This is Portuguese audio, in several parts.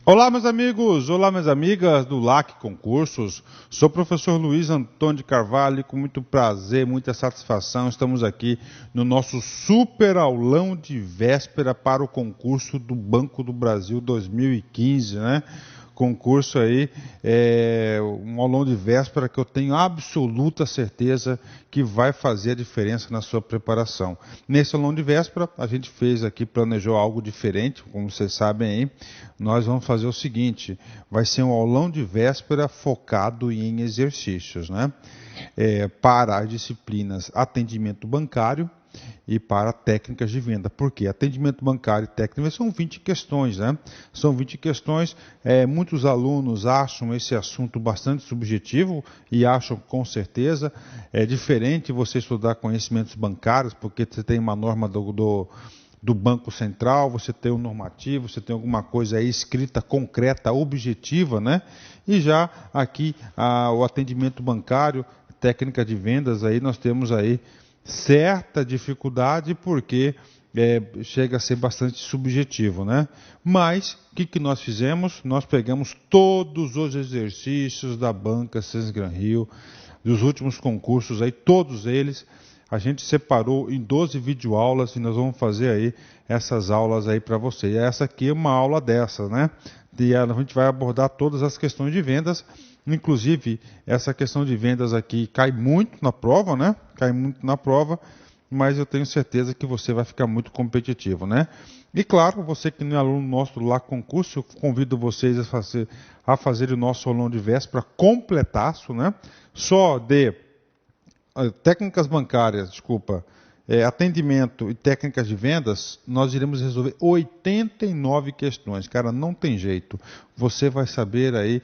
Olá, meus amigos! Olá, minhas amigas do LAC Concursos. Sou o professor Luiz Antônio de Carvalho e com muito prazer, muita satisfação, estamos aqui no nosso super aulão de véspera para o concurso do Banco do Brasil 2015, né? Concurso aí, um aulão de véspera que eu tenho absoluta certeza que vai fazer a diferença na sua preparação. Nesse aulão de véspera, a gente planejou algo diferente, como vocês sabem aí, nós vamos fazer o seguinte, vai ser um aulão de véspera focado em exercícios, né? Para as disciplinas atendimento bancário, e para técnicas de venda. Por quê? Atendimento bancário e técnica são 20 questões, né? São 20 questões. Muitos alunos acham esse assunto bastante subjetivo e acham com certeza. É diferente você estudar conhecimentos bancários, porque você tem uma norma do Banco Central, você tem um normativo, você tem alguma coisa aí escrita, concreta, objetiva, né? E já aqui o atendimento bancário, técnica de vendas, aí nós temos aí certa dificuldade porque chega a ser bastante subjetivo, né? Mas o que nós fizemos? Nós pegamos todos os exercícios da banca Sesgran-Rio, dos últimos concursos aí, todos eles, a gente separou em 12 videoaulas e nós vamos fazer aí essas aulas aí para você. E essa aqui é uma aula dessa, né? E a gente vai abordar todas as questões de vendas. Inclusive, essa questão de vendas aqui cai muito na prova, né? Cai muito na prova, mas eu tenho certeza que você vai ficar muito competitivo, né? E claro, você que não é aluno nosso do LAC Concurso, eu convido vocês a fazer o nosso aulão de véspera completaço, né? Só de técnicas bancárias, atendimento e técnicas de vendas, nós iremos resolver 89 questões. Cara, não tem jeito. Você vai saber aí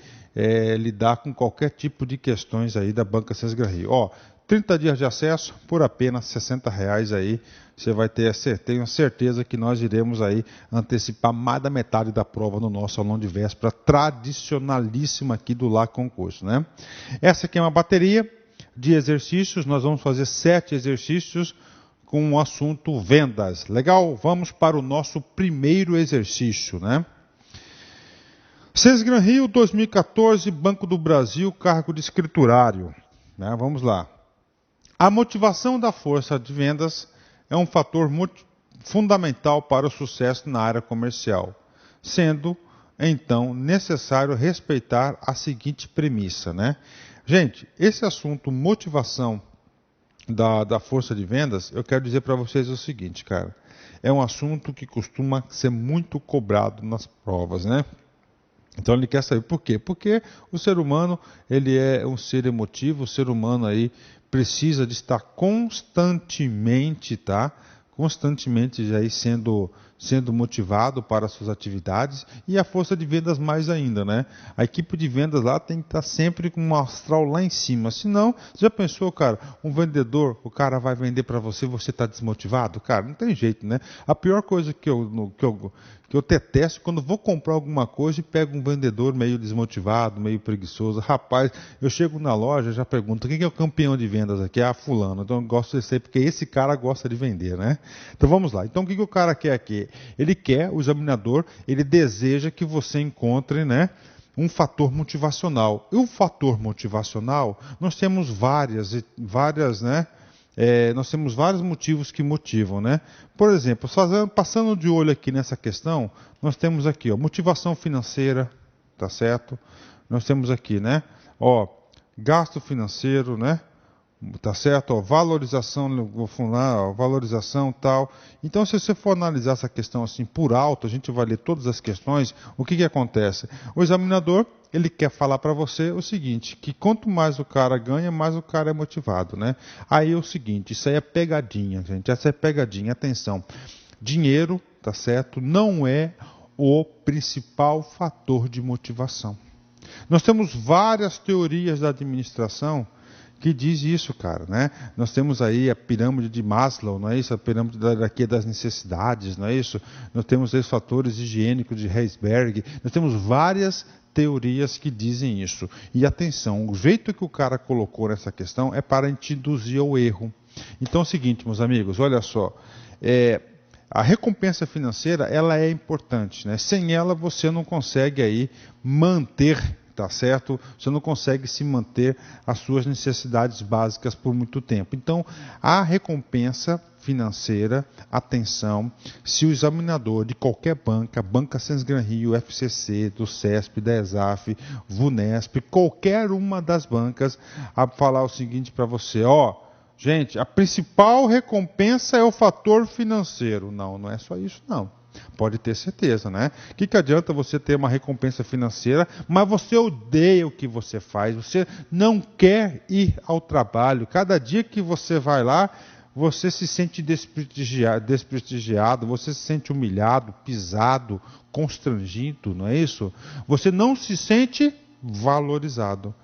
lidar com qualquer tipo de questões aí da Banca Sesgran-Rio. 30 dias de acesso por apenas R$60 aí. Você vai ter tenho certeza que nós iremos aí antecipar mais da metade da prova no nosso aulão de véspera tradicionalíssima aqui do LAC Concurso, né? Essa aqui é uma bateria de exercícios. Nós vamos fazer 7 exercícios com o assunto vendas. Legal? Vamos para o nosso primeiro exercício, né? Sesgran-Rio 2014, Banco do Brasil, cargo de escriturário. Né? Vamos lá. A motivação da força de vendas é um fator fundamental para o sucesso na área comercial, sendo, então, necessário respeitar a seguinte premissa, né? Gente, esse assunto motivação da força de vendas, eu quero dizer para vocês o seguinte, cara. É um assunto que costuma ser muito cobrado nas provas, né? Então ele quer saber por quê? Porque o ser humano, ele é um ser emotivo, o ser humano aí precisa de estar constantemente, tá? Constantemente aí sendo motivado para as suas atividades, e a força de vendas mais ainda, né? A equipe de vendas lá tem que estar sempre com um astral lá em cima, senão, você já pensou, cara, um vendedor, o cara vai vender para você e você está desmotivado? Cara, não tem jeito, né? A pior coisa que eu detesto quando vou comprar alguma coisa e pego um vendedor meio desmotivado, meio preguiçoso. Rapaz, eu chego na loja e já pergunto, quem é o campeão de vendas aqui? Ah, fulano. Então eu gosto de ser, porque esse cara gosta de vender, né? Então vamos lá. Então o que o cara quer aqui? Ele quer, o examinador, ele deseja que você encontre, né, um fator motivacional. E o fator motivacional, nós temos várias, né? Nós temos vários motivos que motivam, né? Por exemplo, passando de olho aqui nessa questão, nós temos aqui, motivação financeira, tá certo? Nós temos aqui, né? Gasto financeiro, né? Tá certo? Valorização, valorização tal. Então, se você for analisar essa questão assim por alto, a gente vai ler todas as questões, o que acontece? O examinador, ele quer falar para você o seguinte, que quanto mais o cara ganha, mais o cara é motivado, né? Aí é o seguinte, isso aí é pegadinha, gente, essa é pegadinha, atenção. Dinheiro, tá certo? Não é o principal fator de motivação. Nós temos várias teorias da administração que diz isso, cara, né? Nós temos aí a pirâmide de Maslow, não é isso? A pirâmide da hierarquia das necessidades, não é isso? Nós temos os fatores higiênicos de Herzberg, nós temos várias teorias que dizem isso. E atenção, o jeito que o cara colocou nessa questão é para te induzir ao erro. Então é o seguinte, meus amigos, olha só, a recompensa financeira, ela é importante, né? Sem ela você não consegue aí manter, tá certo? Você não consegue se manter as suas necessidades básicas por muito tempo. Então, a recompensa financeira, atenção, se o examinador de qualquer banca, Banca Sensgran Rio, FCC, do CESP, da ESAF, VUNESP, qualquer uma das bancas, a falar o seguinte para você, gente, a principal recompensa é o fator financeiro. Não, não é só isso não. Pode ter certeza, né? O que adianta você ter uma recompensa financeira, mas você odeia o que você faz, você não quer ir ao trabalho. Cada dia que você vai lá, você se sente desprestigiado, você se sente humilhado, pisado, constrangido, não é isso? Você não se sente valorizado.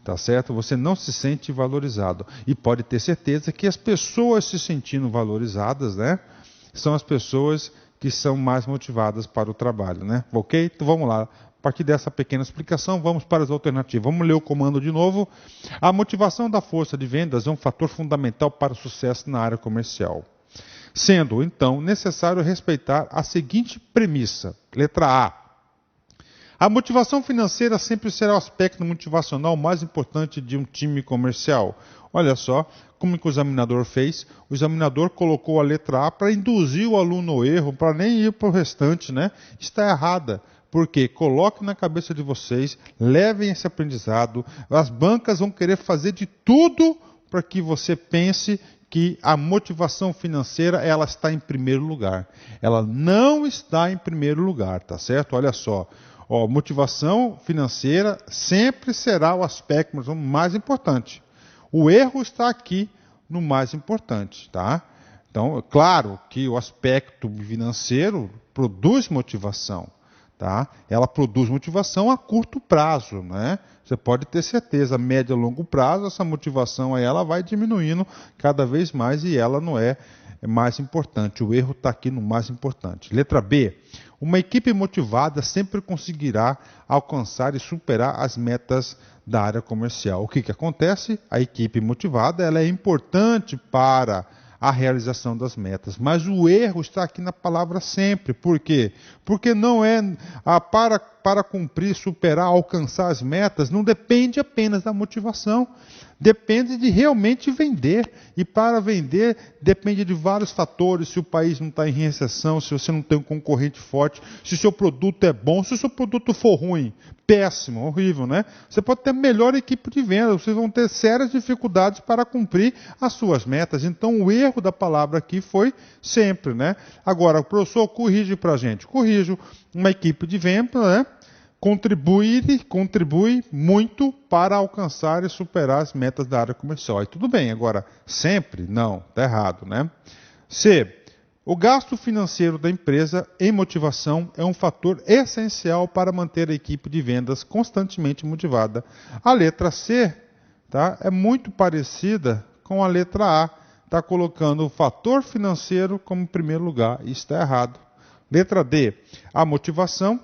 Tá certo? Você não se sente valorizado. E pode ter certeza que as pessoas se sentindo valorizadas, né? São as pessoas que são mais motivadas para o trabalho, né? Ok? Então vamos lá. A partir dessa pequena explicação, vamos para as alternativas. Vamos ler o comando de novo. A motivação da força de vendas é um fator fundamental para o sucesso na área comercial. Sendo, então, necessário respeitar a seguinte premissa. Letra A. A motivação financeira sempre será o aspecto motivacional mais importante de um time comercial. Olha só como que o examinador fez. O examinador colocou a letra A para induzir o aluno ao erro, para nem ir para o restante, né? Está errada. Porque coloque na cabeça de vocês, levem esse aprendizado. As bancas vão querer fazer de tudo para que você pense que a motivação financeira ela está em primeiro lugar. Ela não está em primeiro lugar, tá certo? Olha só. Motivação financeira sempre será o aspecto mais importante. O erro está aqui no mais importante, tá? Então, é claro que o aspecto financeiro produz motivação, tá? Ela produz motivação a curto prazo, né? Você pode ter certeza, a médio e longo prazo, essa motivação aí, ela vai diminuindo cada vez mais e ela não é mais importante. O erro está aqui no mais importante. Letra B. Uma equipe motivada sempre conseguirá alcançar e superar as metas da área comercial. O que acontece? A equipe motivada ela é importante para a realização das metas, mas o erro está aqui na palavra sempre. Por quê? Porque não é para cumprir, superar, alcançar as metas, não depende apenas da motivação. Depende de realmente vender. E para vender, depende de vários fatores. Se o país não está em recessão, se você não tem um concorrente forte, se o seu produto é bom, se o seu produto for ruim, péssimo, horrível, né? Você pode ter a melhor equipe de venda, vocês vão ter sérias dificuldades para cumprir as suas metas. Então, o erro da palavra aqui foi sempre, né? Agora, o professor corrige para a gente. Corrijo, uma equipe de venda, né? Contribui muito para alcançar e superar as metas da área comercial. Aí tudo bem, agora, sempre? Não, está errado, né? C. O gasto financeiro da empresa em motivação é um fator essencial para manter a equipe de vendas constantemente motivada. A letra C, tá, é muito parecida com a letra A. Está colocando o fator financeiro como primeiro lugar. Isso está errado. Letra D. A motivação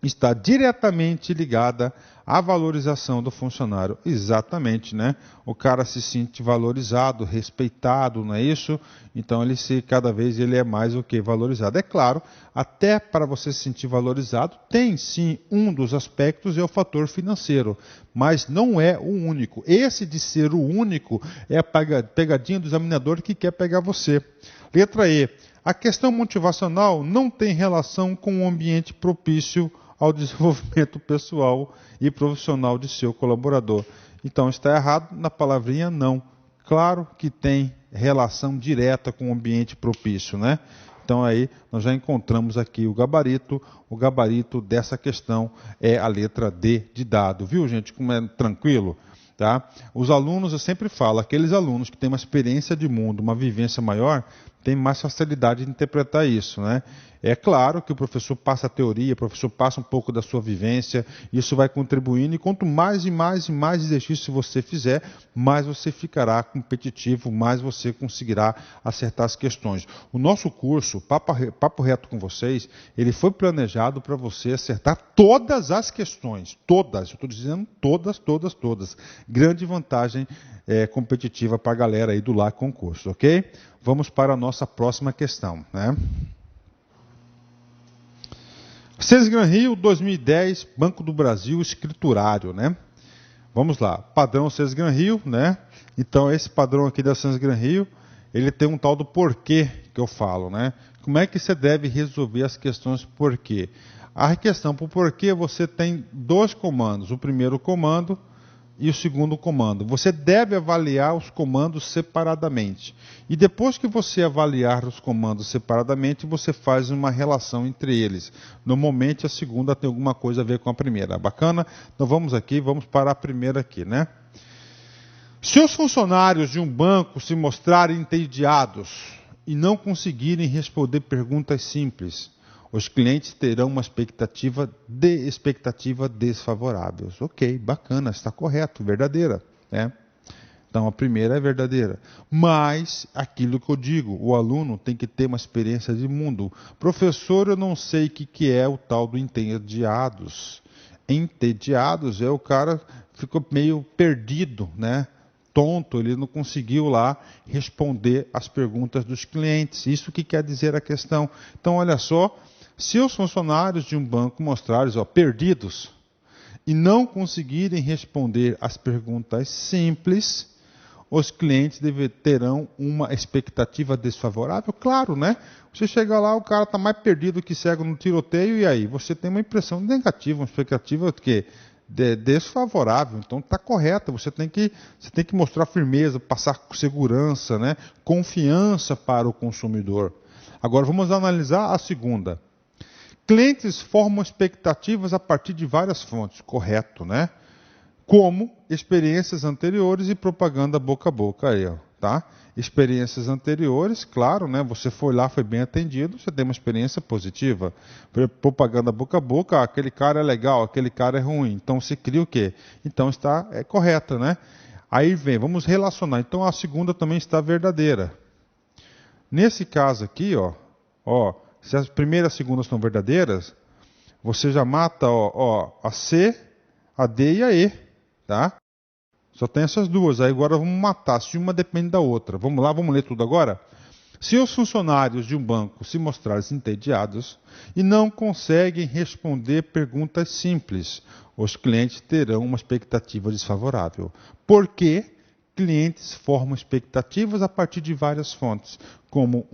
está diretamente ligada à valorização do funcionário. Exatamente, né? O cara se sente valorizado, respeitado, não é isso? Então cada vez ele é mais o que? Valorizado. É claro, até para você se sentir valorizado, tem sim um dos aspectos é o fator financeiro, mas não é o único. Esse de ser o único é a pegadinha do examinador que quer pegar você. Letra E. A questão motivacional não tem relação com o ambiente propício ao desenvolvimento pessoal e profissional de seu colaborador. Então está errado na palavrinha não. Claro que tem relação direta com o ambiente propício, né? Então aí nós já encontramos aqui o gabarito dessa questão é a letra D de dado. Viu, gente, como é tranquilo? Tá? Os alunos, eu sempre falo, aqueles alunos que têm uma experiência de mundo, uma vivência maior, têm mais facilidade de interpretar isso, né? É claro que o professor passa a teoria, o professor passa um pouco da sua vivência, isso vai contribuindo, e quanto mais e mais e mais exercício você fizer, mais você ficará competitivo, mais você conseguirá acertar as questões. O nosso curso, Papo Reto com vocês, ele foi planejado para você acertar todas as questões, todas, eu estou dizendo todas. Grande vantagem competitiva para a galera aí do LAC Concurso, ok? Vamos para a nossa próxima questão, né? Sesgran-Rio 2010, Banco do Brasil, escriturário, né? Vamos lá, padrão Sesgran-Rio, né? Então esse padrão aqui da Sesgran-Rio, ele tem um tal do porquê que eu falo, né? Como é que você deve resolver as questões porquê? A questão por porquê você tem dois comandos, o primeiro comando e o segundo comando. Você deve avaliar os comandos separadamente. E depois que você avaliar os comandos separadamente, você faz uma relação entre eles. Normalmente a segunda tem alguma coisa a ver com a primeira. Bacana? Então vamos aqui, vamos para a primeira aqui, né? Se os funcionários de um banco se mostrarem entediados e não conseguirem responder perguntas simples, os clientes terão uma expectativa desfavorável. Ok, bacana, está correto, verdadeira, né? Então a primeira é verdadeira. Mas, aquilo que eu digo, o aluno tem que ter uma experiência de mundo. Professor, eu não sei o que é o tal do entediados. Entediados é o cara que ficou meio perdido, né? Tonto, ele não conseguiu lá responder as perguntas dos clientes. Isso que quer dizer a questão. Então, olha só, se os funcionários de um banco mostrarem perdidos e não conseguirem responder as perguntas simples, os clientes terão uma expectativa desfavorável? Claro, né? Você chega lá, o cara está mais perdido que cego no tiroteio, e aí? Você tem uma impressão negativa, uma expectativa que desfavorável. Então está correta, você tem que mostrar firmeza, passar segurança, né? Confiança para o consumidor. Agora vamos analisar a segunda. Clientes formam expectativas a partir de várias fontes, correto, né? Como experiências anteriores e propaganda boca a boca aí, ó, tá? Experiências anteriores, claro, né? Você foi lá, foi bem atendido, você tem uma experiência positiva. Propaganda boca a boca, aquele cara é legal, aquele cara é ruim. Então você cria o quê? Então está correta, né? Aí vem, vamos relacionar. Então a segunda também está verdadeira. Nesse caso aqui, ó, se as primeiras e a segunda estão verdadeiras, você já mata a C, a D e a E, tá? Só tem essas duas. Aí agora vamos matar, se uma depende da outra. Vamos lá, vamos ler tudo agora? Se os funcionários de um banco se mostrarem entediados e não conseguem responder perguntas simples, os clientes terão uma expectativa desfavorável. Por quê? Clientes formam expectativas a partir de várias fontes, como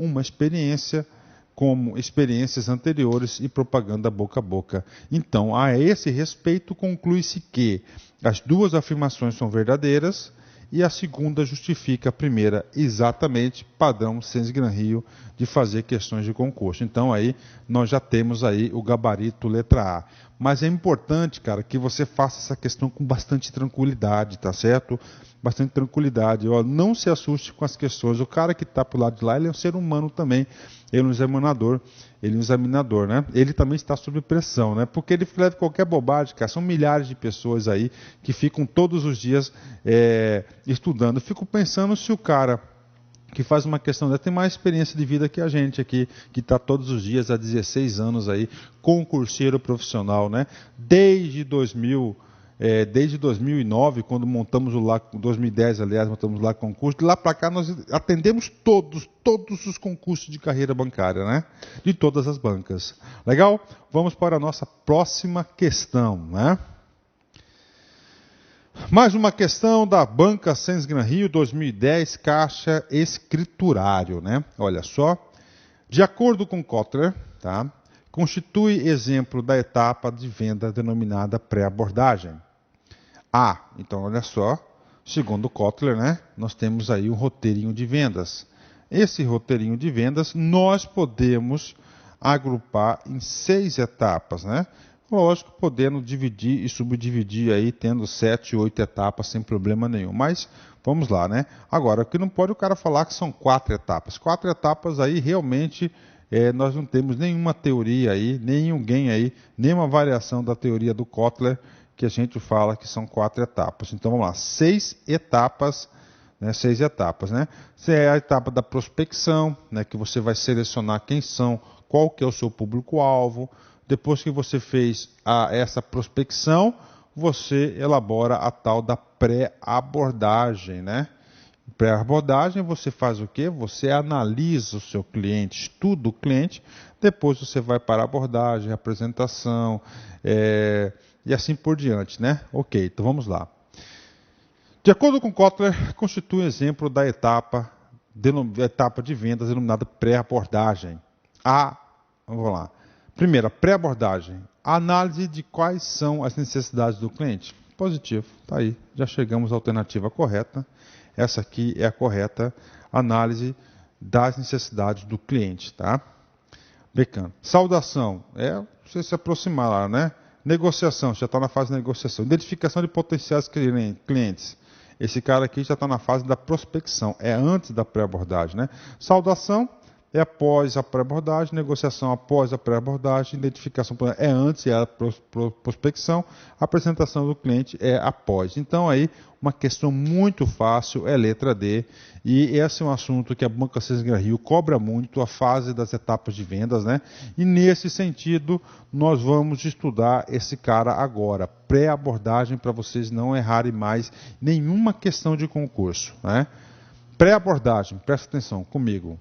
experiências anteriores e propaganda boca a boca. Então, a esse respeito, conclui-se que as duas afirmações são verdadeiras e a segunda justifica a primeira, exatamente padrão Sesgran-Rio de fazer questões de concurso. Então, aí nós já temos aí o gabarito letra A. Mas é importante, cara, que você faça essa questão com bastante tranquilidade, tá certo? Bastante tranquilidade. Ó, não se assuste com as questões. O cara que está pro lado de lá, ele é um ser humano também. Ele é um examinador, né? Ele também está sob pressão, né? Porque ele escreve qualquer bobagem, cara. São milhares de pessoas aí que ficam todos os dias estudando. Eu fico pensando se o cara que faz uma questão dessa tem mais experiência de vida que a gente aqui, que está todos os dias há 16 anos aí, concurseiro profissional, né? Desde 2009, quando montamos o LAC, 2010, aliás, montamos o LAC Concurso, de lá para cá nós atendemos todos os concursos de carreira bancária, né? De todas as bancas. Legal? Vamos para a nossa próxima questão, né? Mais uma questão da Banca Sesgran-Rio 2010, Caixa Escriturário, né? Olha só. De acordo com Kotler, tá? Constitui exemplo da etapa de venda denominada pré-abordagem. Então olha só, segundo Kotler, né? Nós temos aí um roteirinho de vendas. Esse roteirinho de vendas nós podemos agrupar em 6 etapas, né? Lógico, podendo dividir e subdividir aí, tendo 7, 8 etapas sem problema nenhum. Mas, vamos lá, né? Agora, o que não pode o cara falar que são 4 etapas. 4 etapas aí, realmente, nós não temos nenhuma teoria aí, nenhuma variação da teoria do Kotler, que a gente fala que são 4 etapas. Então, vamos lá, 6 etapas, né? 6 etapas, né? É a etapa da prospecção, né? Que você vai selecionar quem são, qual que é o seu público-alvo. Depois que você fez essa prospecção, você elabora a tal da pré-abordagem, né? Pré-abordagem, você faz o quê? Você analisa o seu cliente, estuda o cliente, depois você vai para a abordagem, apresentação, e assim por diante, né? Ok, então vamos lá. De acordo com Kotler, constitui um exemplo da etapa de vendas denominada pré-abordagem. Vamos lá. Primeira, pré-abordagem. A análise de quais são as necessidades do cliente. Positivo, está aí. Já chegamos à alternativa correta. Essa aqui é a correta análise das necessidades do cliente, tá? Becano. Saudação. Você se aproximar lá, né? Negociação. Já está na fase de negociação. Identificação de potenciais clientes. Esse cara aqui já está na fase da prospecção. É antes da pré-abordagem, né? Saudação é após a pré-abordagem, negociação após a pré-abordagem, identificação é antes, é a prospecção, a apresentação do cliente é após. Então aí, uma questão muito fácil é letra D, e esse é um assunto que a Banca Sesgran Rio cobra muito, a fase das etapas de vendas, né? E nesse sentido, nós vamos estudar esse cara agora, pré-abordagem, para vocês não errarem mais nenhuma questão de concurso, né? Pré-abordagem, presta atenção comigo.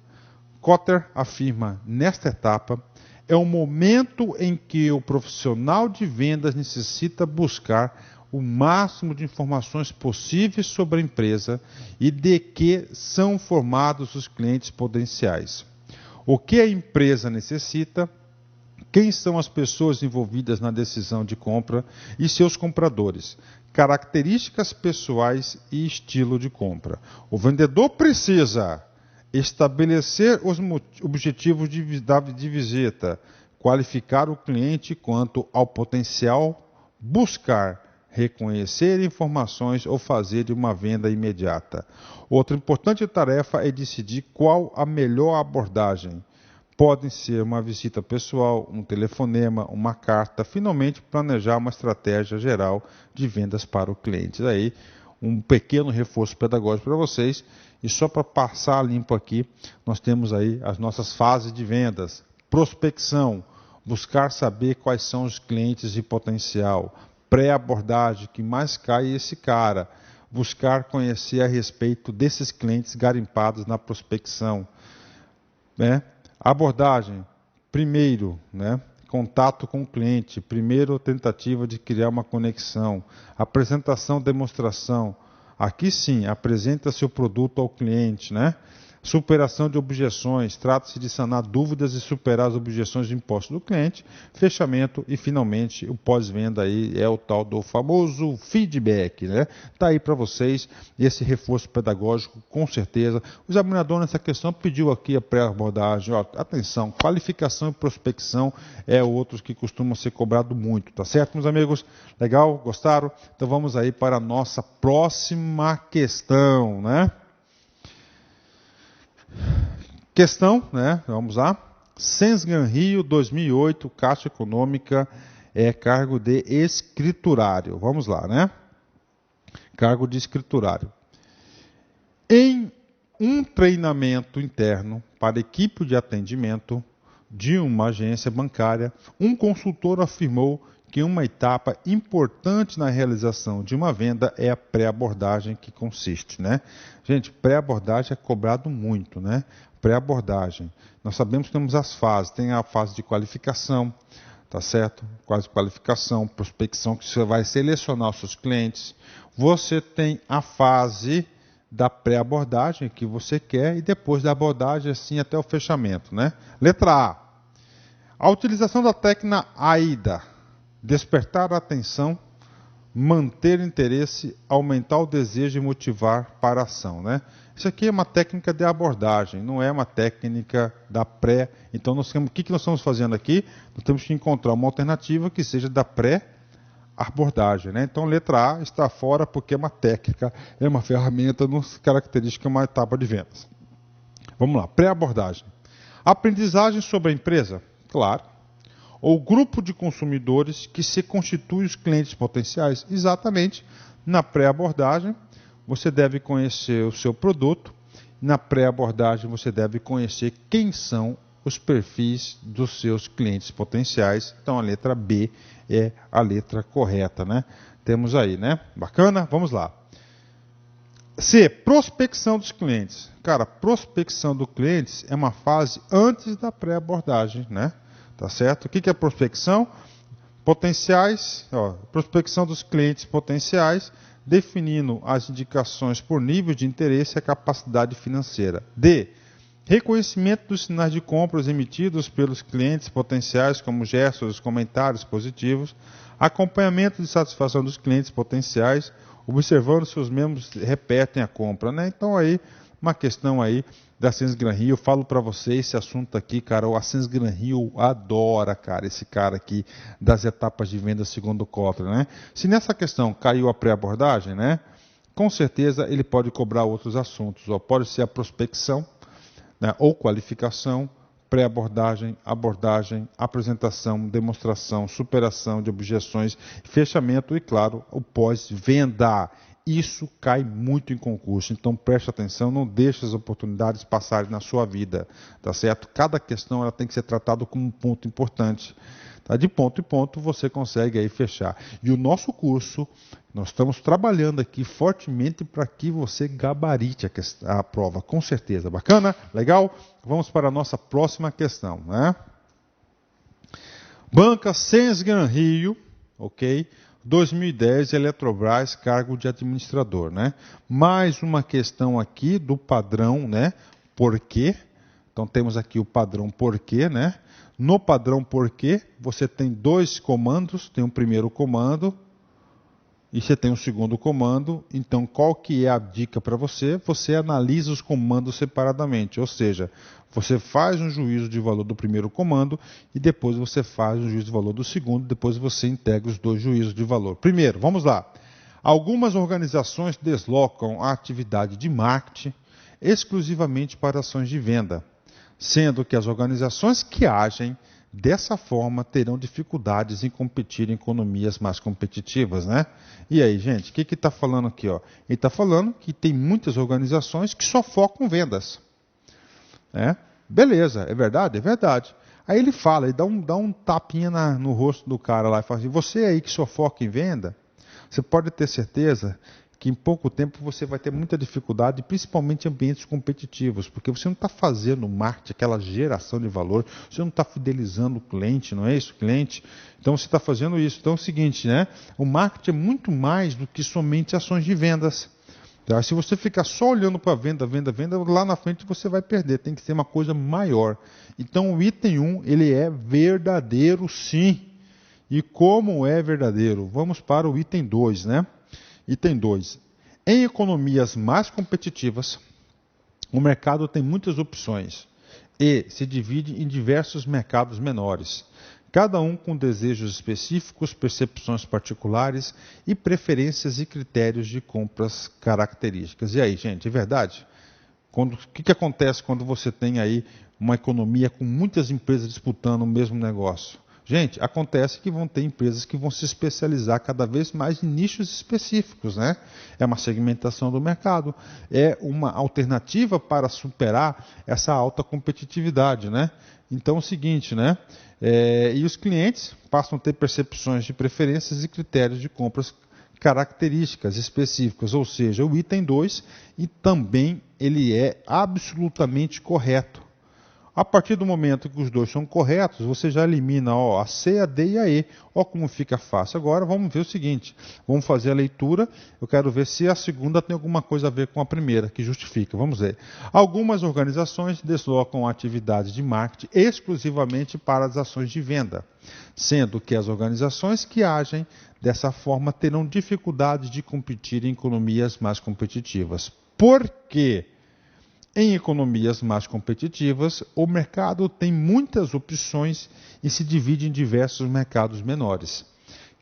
Kotler afirma, nesta etapa, é o momento em que o profissional de vendas necessita buscar o máximo de informações possíveis sobre a empresa e de que são formados os clientes potenciais. O que a empresa necessita, quem são as pessoas envolvidas na decisão de compra e seus compradores, características pessoais e estilo de compra. O vendedor precisa estabelecer os objetivos de visita, qualificar o cliente quanto ao potencial, buscar, reconhecer informações ou fazer uma venda imediata. Outra importante tarefa é decidir qual a melhor abordagem. Podem ser uma visita pessoal, um telefonema, uma carta, finalmente planejar uma estratégia geral de vendas para o cliente. Daí, um pequeno reforço pedagógico para vocês. E só para passar limpo aqui, nós temos aí as nossas fases de vendas. Prospecção, buscar saber quais são os clientes de potencial. Pré-abordagem, que mais cai esse cara. Buscar conhecer a respeito desses clientes garimpados na prospecção. Né? Abordagem, primeiro, né? Contato com o cliente, primeiro tentativa de criar uma conexão. Apresentação, demonstração. Aqui sim, apresenta seu produto ao cliente, né? Superação de objeções, trata-se de sanar dúvidas e superar as objeções impostas do cliente. Fechamento e, finalmente, o pós-venda aí é o tal do famoso feedback, né? Tá aí para vocês esse reforço pedagógico, com certeza. O examinador nessa questão pediu aqui a pré-abordagem, ó, atenção, qualificação e prospecção é outros que costumam ser cobrado muito, tá certo, meus amigos? Legal? Gostaram? Então vamos aí para a nossa próxima questão, né? Questão, né? Vamos lá. Sesgran Rio 2008, Caixa Econômica, cargo de escriturário. Vamos lá, né? Cargo de escriturário. Em um treinamento interno para a equipe de atendimento de uma agência bancária, um consultor afirmou que uma etapa importante na realização de uma venda é a pré-abordagem, que consiste, né? Gente, pré-abordagem é cobrado muito, né? Pré-abordagem. Nós sabemos que temos as fases. Tem a fase de qualificação, tá certo? Qualificação, prospecção, que você vai selecionar os seus clientes. Você tem a fase da pré-abordagem que você quer e depois da abordagem, assim, até o fechamento, né? Letra A. A utilização da técnica AIDA. Despertar a atenção, manter interesse, aumentar o desejo e motivar para a ação, né? Isso aqui é uma técnica de abordagem, não é uma técnica da pré. Então, o que nós estamos fazendo aqui? Nós temos que encontrar uma alternativa que seja da pré-abordagem, né? Então, letra A está fora porque é uma técnica, é uma ferramenta, não se caracteriza uma etapa de vendas. Vamos lá, pré-abordagem. Aprendizagem sobre a empresa? Claro. Ou grupo de consumidores que se constitui os clientes potenciais? Exatamente. Na pré-abordagem, você deve conhecer o seu produto. Na pré-abordagem, você deve conhecer quem são os perfis dos seus clientes potenciais. Então a letra B é a letra correta, né? Temos aí, né? Bacana? Vamos lá. C, prospecção dos clientes. Cara, prospecção dos clientes é uma fase antes da pré-abordagem, né? Tá certo? O que é prospecção? Potenciais, prospecção dos clientes potenciais, definindo as indicações por nível de interesse e a capacidade financeira. D, reconhecimento dos sinais de compras emitidos pelos clientes potenciais, como gestos, comentários positivos, acompanhamento de satisfação dos clientes potenciais, observando se os membros repetem a compra, né? Então aí, uma questão aí da Ascens Gran Rio, eu falo para vocês esse assunto aqui, cara, o Ascens Gran Rio adora, cara, esse cara aqui das etapas de venda segundo Kotler, né? Se nessa questão caiu a pré-abordagem, né? Com certeza ele pode cobrar outros assuntos, pode ser a prospecção, né? Ou qualificação, pré-abordagem, abordagem, apresentação, demonstração, superação de objeções, fechamento e, claro, o pós-venda. Isso cai muito em concurso, então preste atenção, não deixe as oportunidades passarem na sua vida, tá certo? Cada questão ela tem que ser tratada como um ponto importante. Tá? De ponto em ponto você consegue aí fechar. E o nosso curso, nós estamos trabalhando aqui fortemente para que você gabarite a prova, com certeza. Bacana? Legal? Vamos para a nossa próxima questão, né? Banca Ascens Gran Rio, ok? 2010, Eletrobras, cargo de administrador, né? Mais uma questão aqui do padrão, né? Porquê? Então temos aqui o padrão porquê, né? No padrão porquê, você tem dois comandos, tem um primeiro comando e você tem um segundo comando. Então qual que é a dica para você? Você analisa os comandos separadamente, ou seja, você faz um juízo de valor do primeiro comando e depois você faz um juízo de valor do segundo, depois você integra os dois juízos de valor. Primeiro, vamos lá. Algumas organizações deslocam a atividade de marketing exclusivamente para ações de venda, sendo que as organizações que agem dessa forma terão dificuldades em competir em economias mais competitivas, né? E aí, gente, o que está falando aqui? Ó? Ele está falando que tem muitas organizações que só focam em vendas. Beleza, é verdade? É verdade. Aí ele fala, ele dá um tapinha no rosto do cara lá e fala assim, você aí que só foca em venda, você pode ter certeza que em pouco tempo você vai ter muita dificuldade, principalmente em ambientes competitivos, porque você não está fazendo marketing, aquela geração de valor, você não está fidelizando o cliente, não é isso, cliente? Então você está fazendo isso. Então é o seguinte, né? O marketing é muito mais do que somente ações de vendas. Tá? Se você ficar só olhando para venda, lá na frente você vai perder, tem que ser uma coisa maior. Então o item 1, ele é verdadeiro sim. E como é verdadeiro? Vamos para o item 2, né? Item 2. Em economias mais competitivas, o mercado tem muitas opções e se divide em diversos mercados menores, cada um com desejos específicos, percepções particulares e preferências e critérios de compras características. E aí, gente, é verdade? O que acontece quando você tem aí uma economia com muitas empresas disputando o mesmo negócio? Gente, acontece que vão ter empresas que vão se especializar cada vez mais em nichos específicos, né? É uma segmentação do mercado, é uma alternativa para superar essa alta competitividade, né? Então é o seguinte, né? E os clientes passam a ter percepções de preferências e critérios de compras características específicas, ou seja, o item 2, e também ele é absolutamente correto. A partir do momento que os dois são corretos, você já elimina a C, a D e a E. Olha como fica fácil. Agora vamos ver o seguinte, vamos fazer a leitura, eu quero ver se a segunda tem alguma coisa a ver com a primeira, que justifica. Vamos ver. Algumas organizações deslocam atividades de marketing exclusivamente para as ações de venda, sendo que as organizações que agem dessa forma terão dificuldade de competir em economias mais competitivas. Por quê? Em economias mais competitivas, o mercado tem muitas opções e se divide em diversos mercados menores,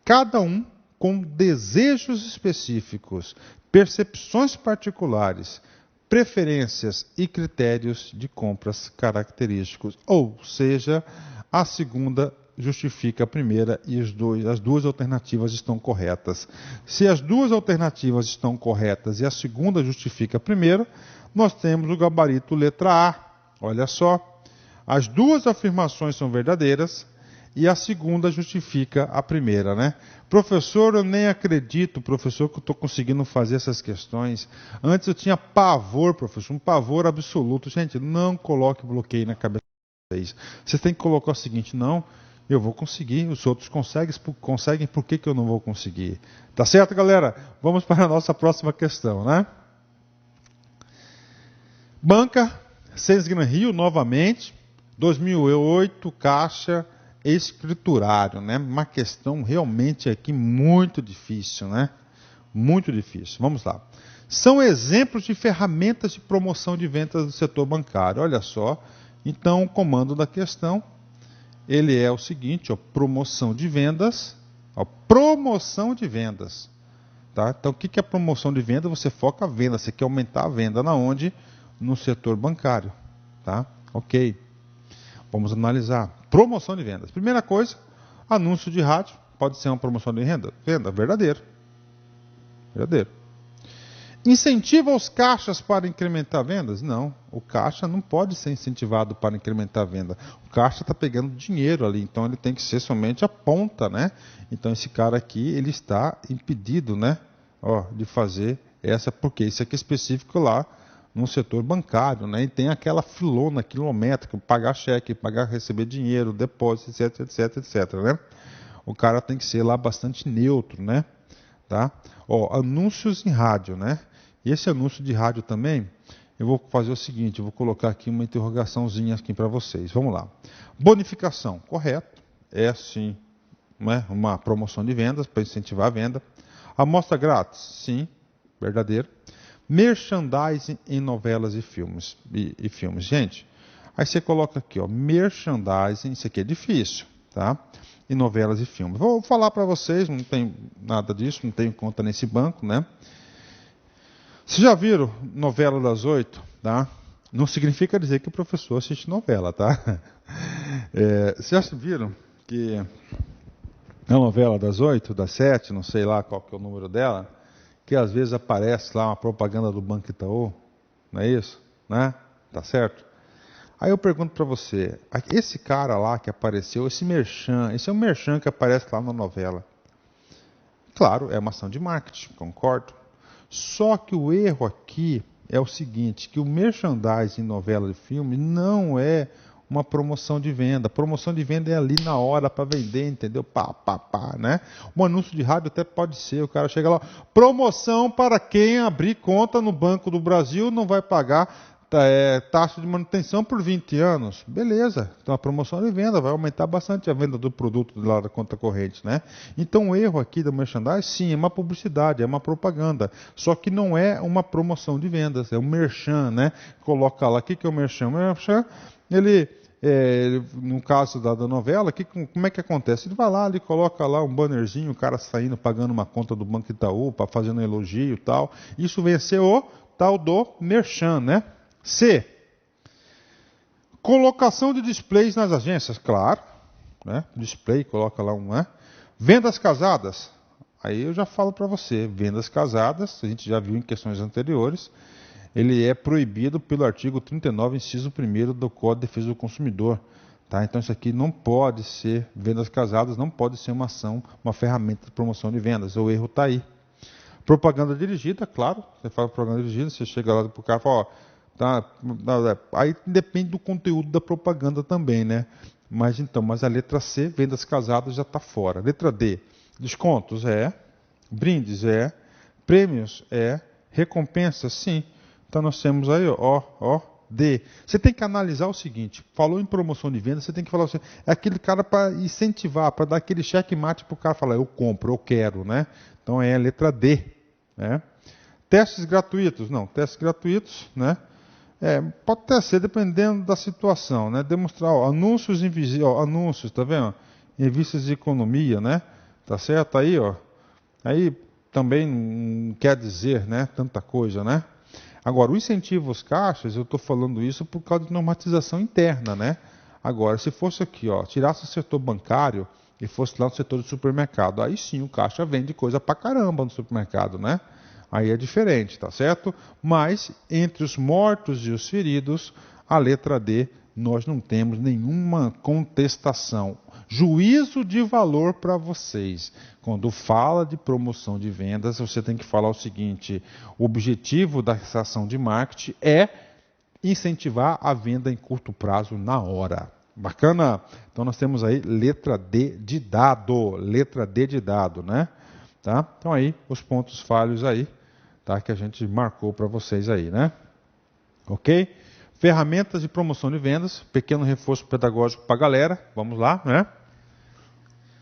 cada um com desejos específicos, percepções particulares, preferências e critérios de compras característicos. Ou seja, a segunda justifica a primeira e as duas alternativas estão corretas. Se as duas alternativas estão corretas e a segunda justifica a primeira, nós temos o gabarito letra A. Olha só, As duas afirmações são verdadeiras e a segunda justifica a primeira, né? Professor, eu nem acredito, professor, que eu estou conseguindo fazer essas questões. Antes eu tinha pavor, professor, um pavor absoluto. Gente, não coloque bloqueio na cabeça de vocês. Vocês têm que colocar o seguinte, não, eu vou conseguir, os outros conseguem, por que eu não vou conseguir? Tá certo, galera? Vamos para a nossa próxima questão, né? Banca, Sensgran Rio, novamente, 2008, Caixa Escriturário, né? Uma questão realmente aqui muito difícil, né? Muito difícil. Vamos lá. São exemplos de ferramentas de promoção de vendas do setor bancário. Olha só. Então, o comando da questão, ele é o seguinte, ó, promoção de vendas. Ó, promoção de vendas. Tá? Então, o que é promoção de venda? Você foca a venda, você quer aumentar a venda na onde? No setor bancário. Tá? Ok. Vamos analisar. Promoção de vendas. Primeira coisa, anúncio de rádio. Pode ser uma promoção de venda? Venda, verdadeiro. Verdadeiro. Incentiva os caixas para incrementar vendas? Não. O caixa não pode ser incentivado para incrementar a venda. O caixa está pegando dinheiro ali, então ele tem que ser somente a ponta, né? Então esse cara aqui, ele está impedido, né? Ó, de fazer essa, porque isso aqui é específico lá no setor bancário, né? E tem aquela filona quilométrica, pagar cheque, receber dinheiro, depósito, etc, etc, etc, né? O cara tem que ser lá bastante neutro, né? Tá? Ó, anúncios em rádio, né? E esse anúncio de rádio também, eu vou fazer o seguinte, eu vou colocar aqui uma interrogaçãozinha aqui para vocês. Vamos lá. Bonificação, correto? É sim, né? Uma promoção de vendas para incentivar a venda. Amostra grátis, sim, verdadeiro. Merchandising em novelas e filmes. Gente, aí você coloca aqui, ó, merchandising, isso aqui é difícil, tá? Em novelas e filmes. Vou falar para vocês, não tem nada disso, não tenho conta nesse banco, né? Vocês já viram novela das 8, tá? Não significa dizer que o professor assiste novela, tá? Vocês já viram que a novela das 8, das 7, não sei lá qual que é o número dela, que às vezes aparece lá uma propaganda do Banco Itaú, não é isso? Né? Tá certo? Aí eu pergunto para você, esse cara lá que apareceu, esse é um merchan que aparece lá na novela. Claro, é uma ação de marketing, concordo. Só que o erro aqui é o seguinte, que o merchandising em novela e filme não é uma promoção de venda. Promoção de venda é ali na hora para vender, entendeu? Pá, né? Um anúncio de rádio até pode ser, o cara chega lá, promoção para quem abrir conta no Banco do Brasil não vai pagar taxa de manutenção por 20 anos. Beleza, então a promoção de venda vai aumentar bastante a venda do produto lá da conta corrente, né? Então o erro aqui do merchandising, sim, é uma publicidade, é uma propaganda, só que não é uma promoção de vendas, é um merchan, né? Coloca lá, o que é o merchan? O merchan, no caso da novela, como é que acontece? Ele vai lá, ele coloca lá um bannerzinho, o cara saindo, pagando uma conta do Banco Itaú, fazendo um elogio e tal. Isso vem a ser o tal do merchan, né? C. Colocação de displays nas agências, claro. Né? Display, coloca lá um. Né? Vendas casadas. Aí eu já falo para você, vendas casadas, a gente já viu em questões anteriores, ele é proibido pelo artigo 39, inciso 1º do Código de Defesa do Consumidor. Tá? Então isso aqui não pode ser, vendas casadas não pode ser uma ação, uma ferramenta de promoção de vendas. O erro está aí. Propaganda dirigida, claro, você fala propaganda dirigida, você chega lá para o cara e fala, ó, aí depende do conteúdo da propaganda também, né? Mas a letra C, vendas casadas, já está fora. Letra D, descontos, brindes, prêmios, recompensas, sim. Então nós temos aí, ó, D. Você tem que analisar o seguinte, falou em promoção de venda, você tem que falar assim, é aquele cara para incentivar, para dar aquele checkmate para o cara falar, eu compro, eu quero, né? Então é a letra D, né? Testes gratuitos, não, testes gratuitos, né? Pode até ser, dependendo da situação, né? Demonstrar, ó, anúncios invisíveis, anúncios, tá vendo? Em revistas de economia, né? Tá certo? Aí, ó. Aí também não quer dizer, né? Tanta coisa, né? Agora, o incentivo aos caixas, eu estou falando isso por causa de normatização interna, né? Agora, se fosse aqui, ó, tirasse o setor bancário e fosse lá no setor de supermercado, aí sim o caixa vende coisa pra caramba no supermercado, né? Aí é diferente, tá certo? Mas, entre os mortos e os feridos, a letra D nós não temos nenhuma contestação. Juízo de valor para vocês. Quando fala de promoção de vendas, você tem que falar o seguinte: o objetivo dessa ação de marketing é incentivar a venda em curto prazo na hora. Bacana? Então nós temos aí letra D de dado, né? Tá? Então aí os pontos falhos aí, tá? Que a gente marcou para vocês aí, né? Ok? Ferramentas de promoção de vendas, pequeno reforço pedagógico para a galera, vamos lá, né?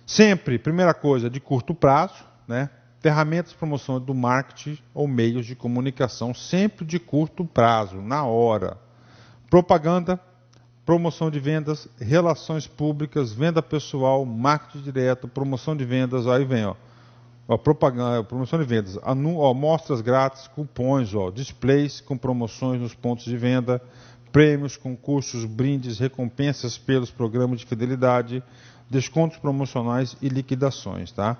Sempre, primeira coisa, de curto prazo, né? Ferramentas de promoção do marketing ou meios de comunicação, sempre de curto prazo, na hora. Propaganda, promoção de vendas, relações públicas, venda pessoal, marketing direto, promoção de vendas, aí vem, propaganda, promoção de vendas, mostras grátis, cupons, displays com promoções nos pontos de venda, prêmios, concursos, brindes, recompensas pelos programas de fidelidade, descontos promocionais e liquidações, tá?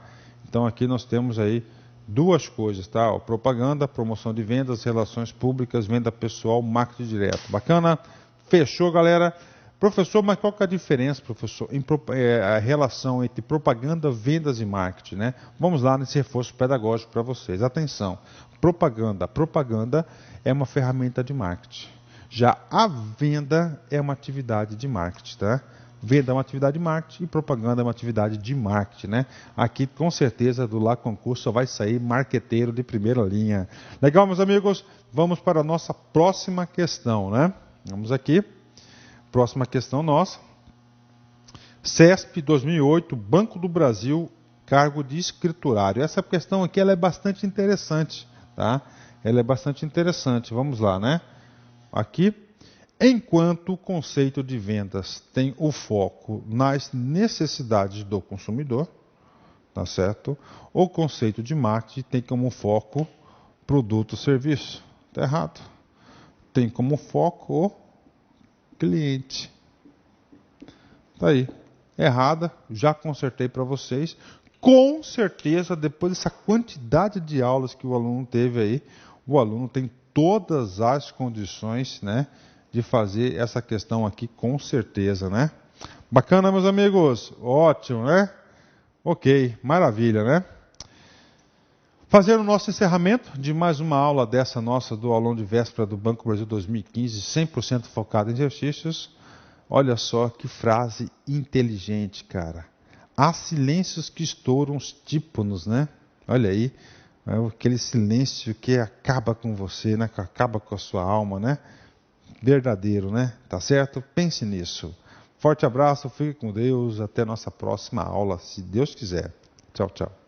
Então aqui nós temos aí duas coisas, tá? Propaganda, promoção de vendas, relações públicas, venda pessoal, marketing direto. Bacana? Fechou, galera? Professor, mas qual que é a diferença, professor, a relação entre propaganda, vendas e marketing, né? Vamos lá nesse reforço pedagógico para vocês. Atenção, propaganda é uma ferramenta de marketing. Já a venda é uma atividade de marketing, tá? Venda é uma atividade de marketing e propaganda é uma atividade de marketing, né? Aqui, com certeza, do Lá Concurso só vai sair marqueteiro de primeira linha. Legal, meus amigos? Vamos para a nossa próxima questão, né? Vamos aqui. Próxima questão nossa. CESP 2008, Banco do Brasil, cargo de escriturário. Essa questão aqui ela é bastante interessante, tá? Ela é bastante interessante. Vamos lá, né? Aqui. Enquanto o conceito de vendas tem o foco nas necessidades do consumidor, tá certo? O conceito de marketing tem como foco produto ou serviço. Tá errado. Tem como foco o cliente. Tá aí. Errada, já consertei para vocês. Com certeza, depois dessa quantidade de aulas que o aluno teve aí, o aluno tem todas as condições, né, de fazer essa questão aqui, com certeza, né? Bacana, meus amigos? Ótimo, né? Ok, maravilha, né? Fazer o nosso encerramento de mais uma aula dessa nossa do aulão de véspera do Banco Brasil 2015, 100% focado em exercícios. Olha só que frase inteligente, cara. Há silêncios que estouram os tímpanos, né? Olha aí, aquele silêncio que acaba com você, né? Que acaba com a sua alma, né? Verdadeiro, né? Tá certo? Pense nisso. Forte abraço, fique com Deus, até nossa próxima aula, se Deus quiser. Tchau, tchau.